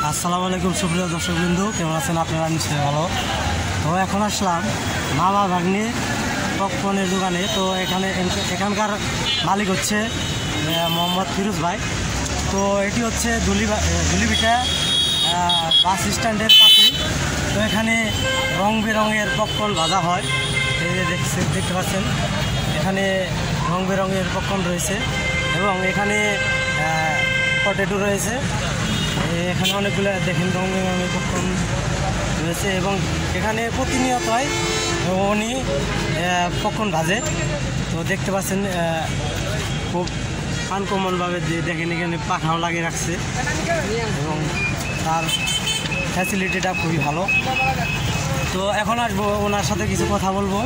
আসসালামু আলাইকুম সুপ্রিয় দর্শকবৃন্দু, কেমন আছেন আপনারা? নিশ্চয়ই ভালো। তো এখন আসলাম মামা ভাগ্নি পপকর্নের দোকানে। তো এখানকার মালিক হচ্ছে মোহাম্মদ ফিরোজ ভাই। তো এটি হচ্ছে ধুলিভিটা বাস স্ট্যান্ডের পাশে। তো এখানে রং বেরঙের পপকর্ন ভাজা হয়। এই যে দেখতে পাচ্ছেন, এখানে রং বেরঙের পপকর্ন রয়েছে এবং এখানে পটেটো রয়েছে। এখানে অনেকগুলো দেখেন রং বেরঙের পপকর্ন রয়েছে এবং এখানে প্রতিনিয়তই উনি পপকর্ন ভাজে। তো দেখতে পাচ্ছেন খুব আনকমনভাবে দেখেন এখানে পাখাও লাগিয়ে রাখছে এবং তার ফ্যাসিলিটিটা খুবই ভালো। তো এখন আসবো ওনার সাথে কিছু কথা বলবো।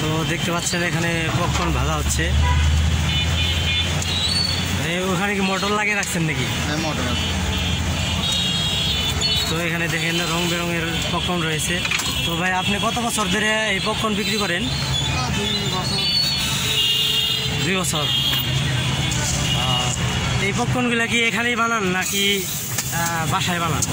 তো দেখতে পাচ্ছেন এখানে পপকর্ন ভাজা হচ্ছে। ওখানে কি মোটর লাগিয়ে রাখছেন নাকি? হ্যাঁ, মোটর আছে। তো এখানে দেখেন রং বেরঙের পপকর্ন রয়েছে। তো ভাই, আপনি কত বছর ধরে এই পপকর্ন বিক্রি করেন? 2 বছর। এই পপকর্নগুলো কি এখানেই বানান নাকি বাসায় বানান?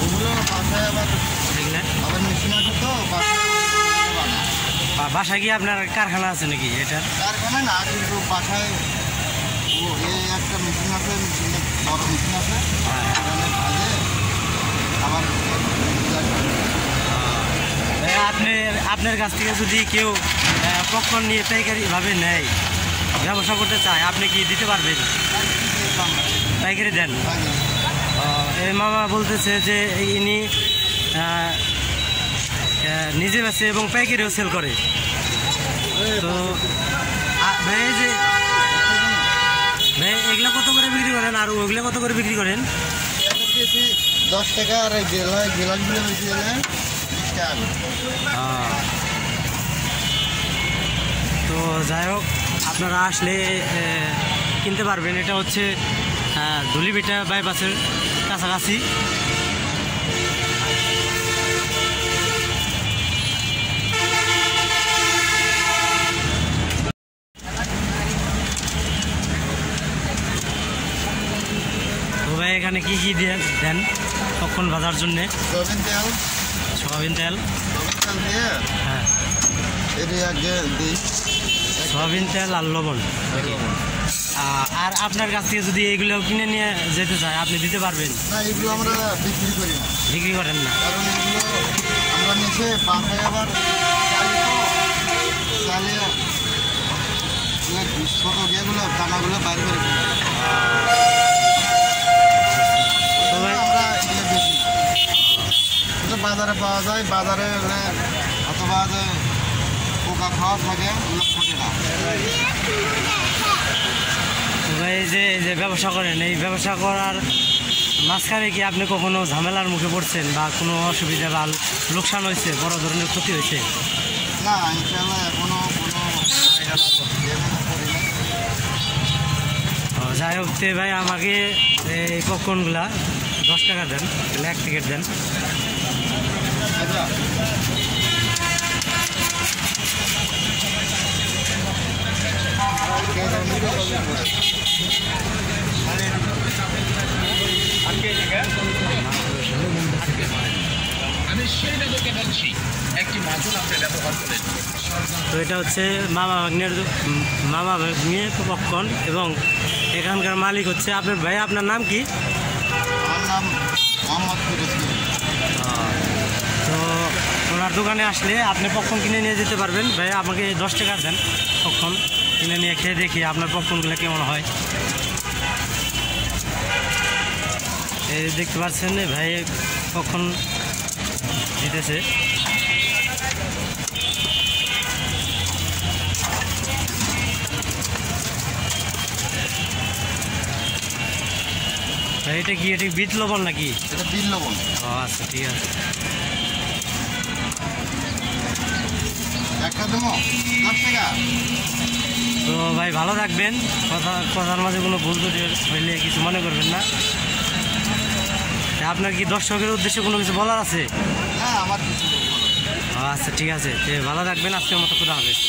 বাসায় কি আপনার কারখানা আছে নাকি? এটা কারখানা না, কিন্তু বাসায় একটা মেশিন আছে, বড় মেশিন আছে। আপনার কাছ থেকে যদি কেউ পপকর্ন নিয়ে পাইকারিভাবে নেয়, ব্যবসা করতে চায়, আপনি কি দিতে পারবেন? পাইকারি দেন? এই মামা বলতেছে যে ইনি নিজে বেচে এবং পাইকারিও সেল করে। তো ভাই, এগুলো কত করে বিক্রি করেন আর ওগুলো কত করে বিক্রি করেন? 10 টাকা। আর গেলাসগুলো বেশি গেলে 20 টাকা। তো যাই হোক, আপনারা আসলে কিনতে পারবেন। এটা হচ্ছে ধুলিভিটা বাইপাসের কাছাকাছি। তো ভাই, এখানে কি কি দেন পপকর্ন ভাজার জন্যে? সয়াবিন তেল। হ্যাঁ, সয়াবিন তেল আর লবণ। আর আপনার কাছ থেকে যদি এইগুলো কিনে নিয়ে যেতে চায়, আপনি দিতে পারবেন? না, এগুলো আমরা বিক্রি করি না। বিক্রি করেন না? কারণ এগুলো আমরা নিচে বাসায় আবার চালিয়ে ছোটো গিয়েগুলো দানাগুলো বাইরে করে দিই। আমরা এগুলো বেশি এটা বাজারে পাওয়া যায়। বাজারে অথবা যে পোকা খাওয়া থাকে, ওগুলো ফোটে না। এই যে ব্যবসা করেন, এই ব্যবসা করার মাঝখানে কি আপনি কখনো ঝামেলার মুখে পড়ছেন বা কোনো অসুবিধা বা লোকসান হয়েছে, বড় ধরনের ক্ষতি হয়েছে? না, ইনশাআল্লাহ এখনো যাই হোক, ভাই আমাকে এই পপকর্নগুলা 10 টাকা দেন, 1 প্যাকেট দেন। তো এটা হচ্ছে মামা ভাগ্নের পপকর্ন এবং এখানকার মালিক হচ্ছে আপনার ভাই। আপনার নাম কি? আমার নাম মোহাম্মদ ফিরোজ। তো ওনার দোকানে আসলে আপনি পপকর্ন কিনে নিয়ে যেতে পারবেন। ভাই, আমাকে 10 টাকা দেন, পপকর্ন কিনে নিয়ে খেয়ে দেখি আপনার পপকর্নগুলো কেমন হয়। এই দেখতে পাচ্ছেন ভাই পপকর্ন দিতেছে। ভাই, এটা কি বিট লবণ নাকি? এটা বিট লবণ। আচ্ছা, ঠিক আছে। একটা দেবো 10 টাকা। তো ভাই, ভালো থাকবেন। কথার মাঝে কোনো ভুল ত্রুটি হইলে কিছু মনে করবেন না। আপনার কি দর্শকের উদ্দেশ্যে কোনো কিছু বলার আছে? হ্যাঁ, আমার কিছু। আচ্ছা, ঠিক আছে। ভালো থাকবেন। আজকের মতো খোদা হাফেজ।